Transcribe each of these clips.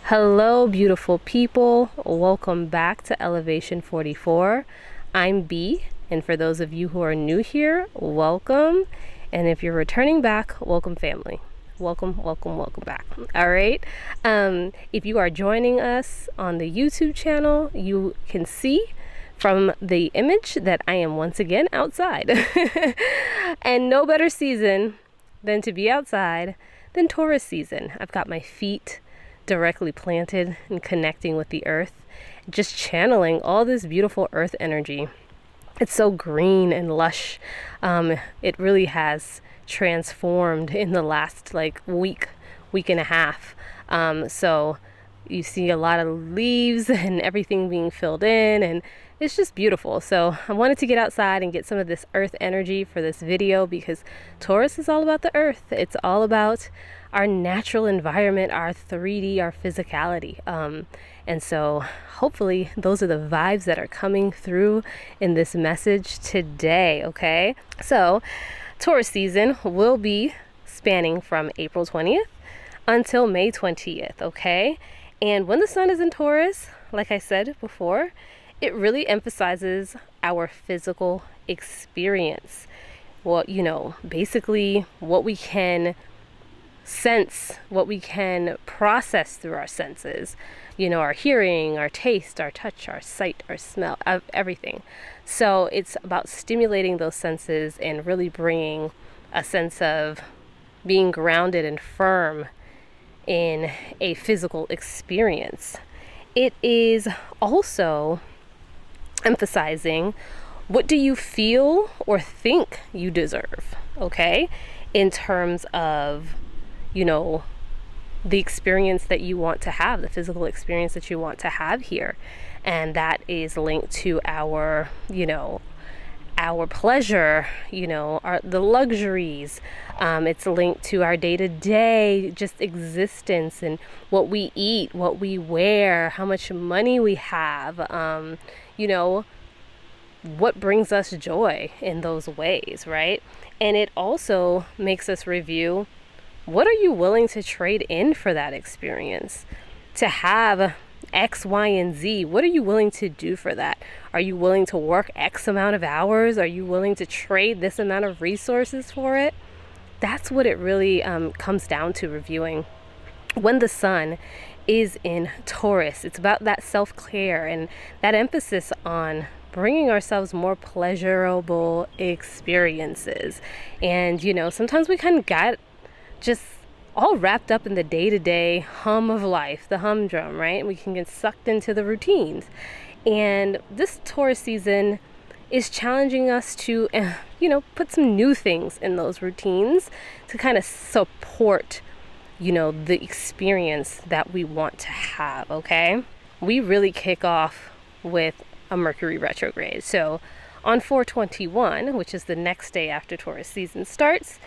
Hello, beautiful people. Welcome back to Elevation 44. I'm B, and for those of you who are new here, welcome. And if you're returning back, welcome, family. Welcome back. All right. If you are joining us on the YouTube channel, you can see from the image that I am once again outside. And no better season than to be outside than Taurus season. I've got my feet directly planted and connecting with the earth, just channeling all this beautiful earth energy. It's so green and lush. It really has transformed in the last week and a half. So you see a lot of leaves and everything being filled in, and it's just beautiful. So I wanted to get outside and get some of this earth energy for this video, because Taurus is all about the earth. It's all about our natural environment, our 3D, our physicality. And so hopefully those are the vibes that are coming through in this message today, okay? So Taurus season will be spanning from April 20th until May 20th, okay? And when the sun is in Taurus, like I said before, it really emphasizes our physical experience. Well, basically what we can sense, what we can process through our senses, our hearing, our taste, our touch, our sight, our smell, everything. So it's about stimulating those senses and really bringing a sense of being grounded and firm in a physical experience. It is also emphasizing, what do you feel or think you deserve, okay? In terms of the experience that you want to have, the physical experience that you want to have here. And that is linked to our pleasure, the luxuries. It's linked to our day-to-day just existence and what we eat, what we wear, how much money we have, what brings us joy in those ways, right? And it also makes us review, what are you willing to trade in for that experience? To have X, Y, and Z, what are you willing to do for that? Are you willing to work X amount of hours? Are you willing to trade this amount of resources for it? That's what it really comes down to reviewing. When the sun is in Taurus, it's about that self-care and that emphasis on bringing ourselves more pleasurable experiences. And, sometimes we kind of got just all wrapped up in the day-to-day hum of life, the humdrum, right? We can get sucked into the routines. And this Taurus season is challenging us to, put some new things in those routines to kind of support, the experience that we want to have, okay? We really kick off with a Mercury retrograde. So on 4/21, which is the next day after Taurus season starts,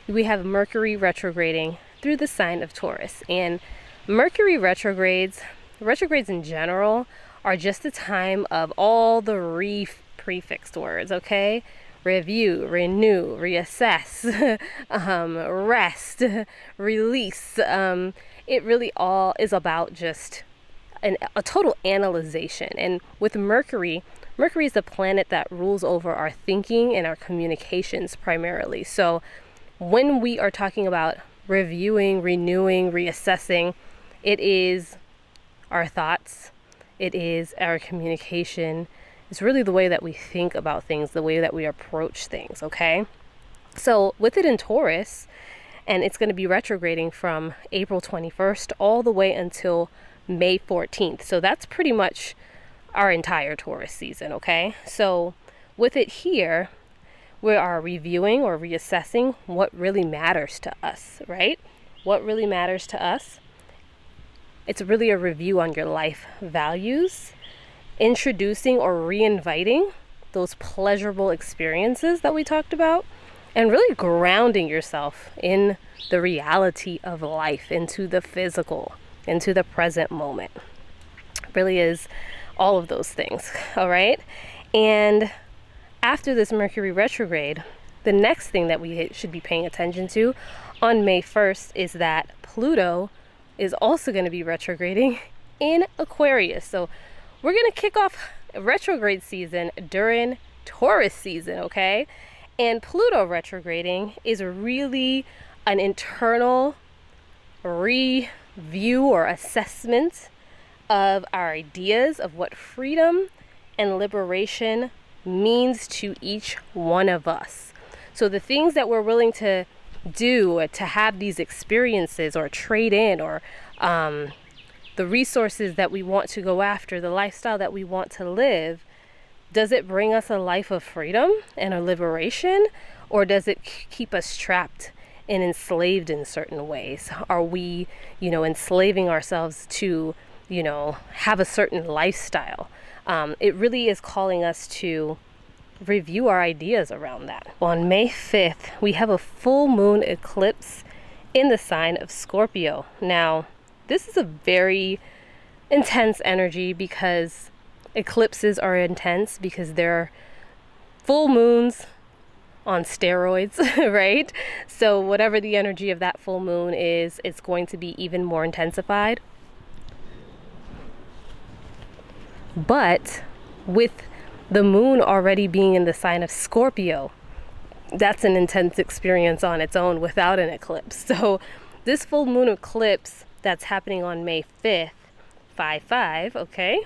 we have Mercury retrograding through the sign of Taurus. And Mercury retrogrades in general, are just the time of all the prefixed words, okay? Review, renew, reassess, rest, release. It really all is about just a total analyzation. And with Mercury is the planet that rules over our thinking and our communications primarily. So when we are talking about reviewing, renewing, reassessing, it is our thoughts, it is our communication, it's really the way that we think about things, the way that we approach things, okay? So with it in Taurus, and it's going to be retrograding from April 21st all the way until May 14th. So that's pretty much our entire Taurus season, okay? So with it here, we are reviewing or reassessing what really matters to us, right? What really matters to us? It's really a review on your life values, introducing or reinviting those pleasurable experiences that we talked about, and really grounding yourself in the reality of life, into the physical, into the present moment. It really is all of those things, all right? And after this Mercury retrograde, the next thing that we should be paying attention to on May 1st is that Pluto is also going to be retrograding in Aquarius. So we're going to kick off retrograde season during Taurus season, okay? And Pluto retrograding is really an internal review or assessment of our ideas of what freedom and liberation means to each one of us. So the things that we're willing to do or to have these experiences or trade in, or the resources that we want to go after, the lifestyle that we want to live, does it bring us a life of freedom and a liberation, or does it keep us trapped and enslaved in certain ways? Are we, enslaving ourselves to, have a certain lifestyle? It really is calling us to review our ideas around that. On May 5th, we have a full moon eclipse in the sign of Scorpio. Now, this is a very intense energy because eclipses are intense because they're full moons on steroids, right? So whatever the energy of that full moon is, it's going to be even more intensified. But with the moon already being in the sign of Scorpio, that's an intense experience on its own without an eclipse. So this full moon eclipse that's happening on May 5th, 5-5, okay?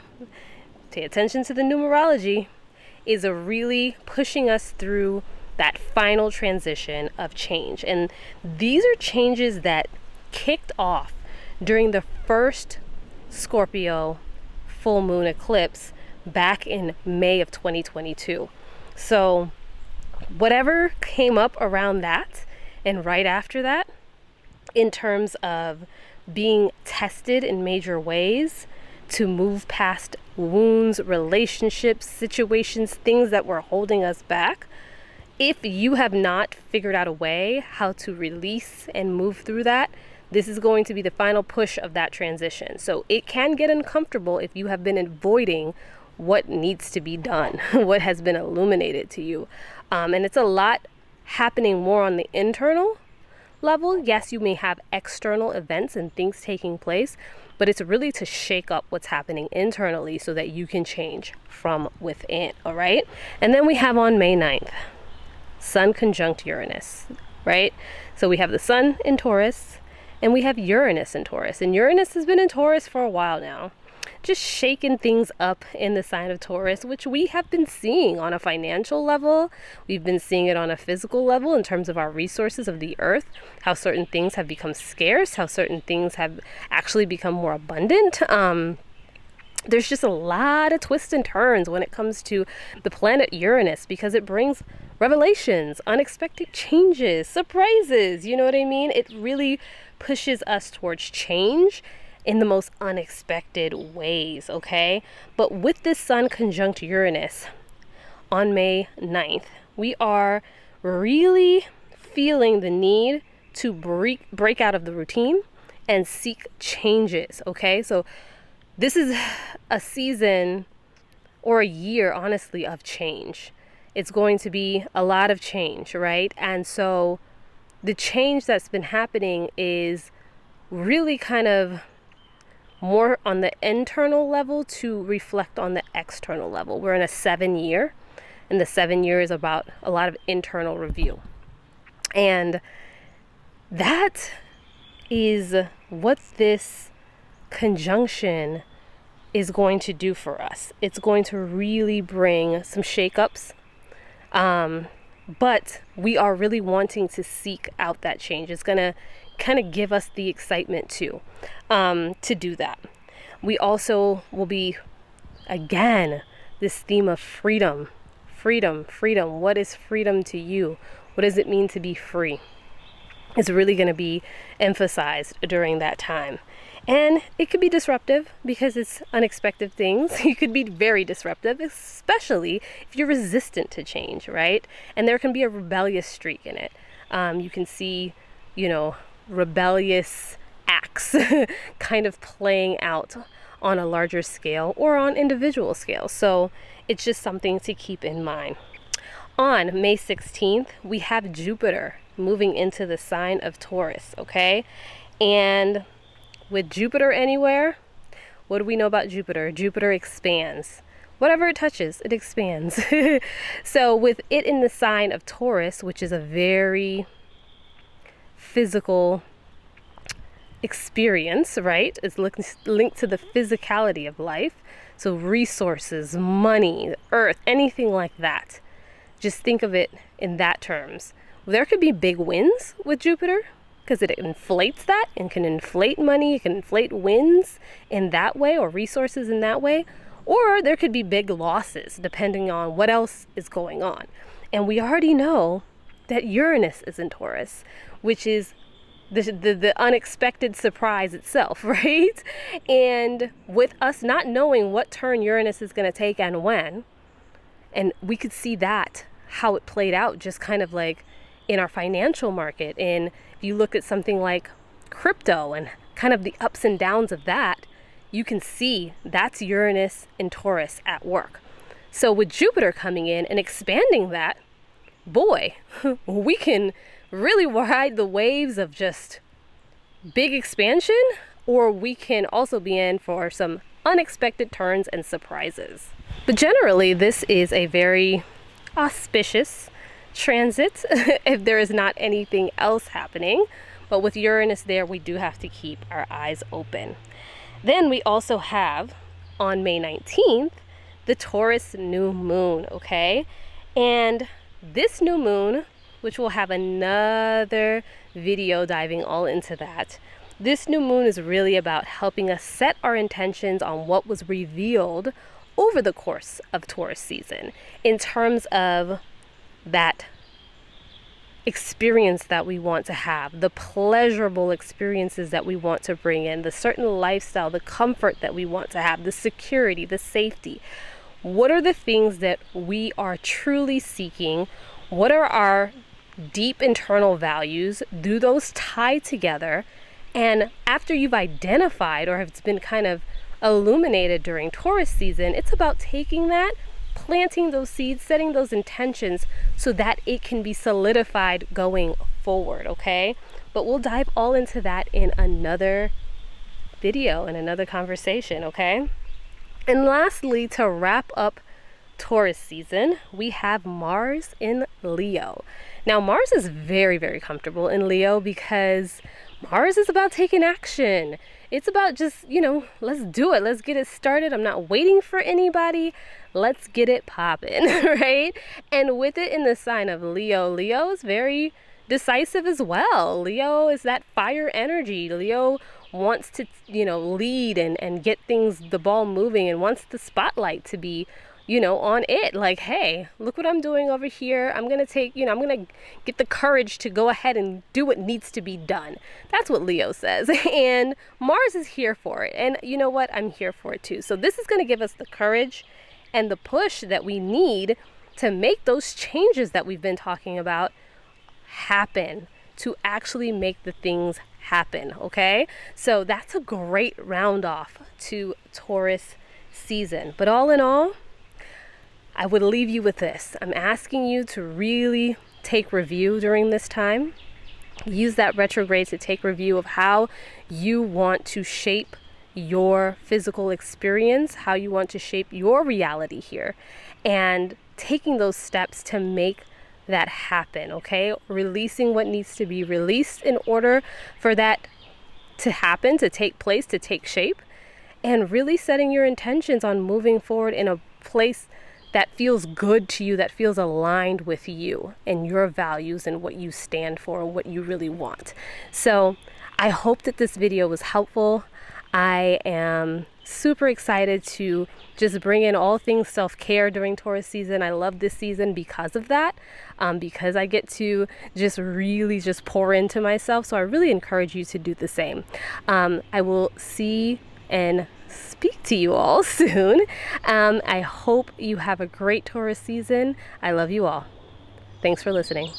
Pay attention to the numerology, is really pushing us through that final transition of change. And these are changes that kicked off during the first Scorpio full moon eclipse back in May of 2022. So whatever came up around that and right after that, in terms of being tested in major ways to move past wounds, relationships, situations, things that were holding us back, if you have not figured out a way how to release and move through that, this is going to be the final push of that transition. So it can get uncomfortable if you have been avoiding what needs to be done, what has been illuminated to you. And it's a lot happening more on the internal level. Yes, you may have external events and things taking place, but it's really to shake up what's happening internally so that you can change from within, all right? And then we have on May 9th, Sun conjunct Uranus, right? So we have the Sun in Taurus, and we have Uranus in Taurus. And Uranus has been in Taurus for a while now, just shaking things up in the sign of Taurus, which we have been seeing on a financial level. We've been seeing it on a physical level in terms of our resources of the earth, how certain things have become scarce, how certain things have actually become more abundant. There's just a lot of twists and turns when it comes to the planet Uranus because it brings revelations, unexpected changes, surprises, you know what I mean? It really pushes us towards change in the most unexpected ways, okay? But with this Sun conjunct Uranus on May 9th, we are really feeling the need to break out of the routine and seek changes, okay? So this is a season or a year, honestly, of change. It's going to be a lot of change, right? And so the change that's been happening is really kind of more on the internal level to reflect on the external level. We're in a 7-year, and the 7 year is about a lot of internal review. And that is what this conjunction is going to do for us. It's going to really bring some shakeups. But we are really wanting to seek out that change. It's going to kind of give us the excitement too, to do that. We also will be, again, this theme of freedom. Freedom. What is freedom to you? What does it mean to be free? It's really going to be emphasized during that time. And it could be disruptive because it's unexpected things. You could be very disruptive, especially if you're resistant to change, right? And there can be a rebellious streak in it. You can see, rebellious acts kind of playing out on a larger scale or on individual scale. So it's just something to keep in mind. On May 16th, we have Jupiter moving into the sign of Taurus, okay? And with Jupiter anywhere, what do we know about Jupiter? Jupiter expands. Whatever it touches, it expands. So with it in the sign of Taurus, which is a very physical experience, right? It's linked to the physicality of life. So resources, money, earth, anything like that. Just think of it in that terms. There could be big wins with Jupiter because it inflates that and can inflate money, it can inflate wins in that way or resources in that way. Or there could be big losses depending on what else is going on. And we already know that Uranus is in Taurus, which is the unexpected surprise itself, right? And with us not knowing what turn Uranus is going to take and when, and we could see that, how it played out just kind of like in our financial market. And if you look at something like crypto and kind of the ups and downs of that, you can see that's Uranus and Taurus at work. So with Jupiter coming in and expanding that, boy, we can really ride the waves of just big expansion, or we can also be in for some unexpected turns and surprises. But generally, this is a very auspicious transit if there is not anything else happening. But with Uranus there, we do have to keep our eyes open. Then we also have, on May 19th, the Taurus new moon, okay? And this new moon, which we'll have another video diving all into that. This new moon is really about helping us set our intentions on what was revealed over the course of Taurus season in terms of that experience that we want to have, the pleasurable experiences that we want to bring in, the certain lifestyle, the comfort that we want to have, the security, the safety. What are the things that we are truly seeking? What are our deep internal values? Do those tie together? And after you've identified, or it's been kind of illuminated during Taurus season, it's about taking that, planting those seeds, setting those intentions so that it can be solidified going forward, okay? But we'll dive all into that in another video, in another conversation, okay? And lastly, to wrap up Taurus season, we have Mars in Leo. Now, Mars is very, very comfortable in Leo because Mars is about taking action. It's about just, let's do it. Let's get it started. I'm not waiting for anybody. Let's get it popping, right? And with it in the sign of Leo, Leo is very decisive as well. Leo is that fire energy. Leo wants to, lead and get the ball moving, and wants the spotlight to be on it. Like, hey, look what I'm doing over here. I'm going to get the courage to go ahead and do what needs to be done. That's what Leo says. And Mars is here for it. And you know what? I'm here for it too. So this is going to give us the courage and the push that we need to make those changes that we've been talking about happen, to actually make the things happen. Okay. So that's a great round off to Taurus season. But all in all, I would leave you with this. I'm asking you to really take review during this time. Use that retrograde to take review of how you want to shape your physical experience, how you want to shape your reality here, and taking those steps to make that happen, okay? Releasing what needs to be released in order for that to happen, to take place, to take shape, and really setting your intentions on moving forward in a place that feels good to you, that feels aligned with you and your values and what you stand for and what you really want. So I hope that this video was helpful. I am super excited to just bring in all things self-care during Taurus season. I love this season because of that, because I get to just really just pour into myself. So I really encourage you to do the same. I will see and speak to you all soon. I hope you have a great Taurus season. I love you all. Thanks for listening.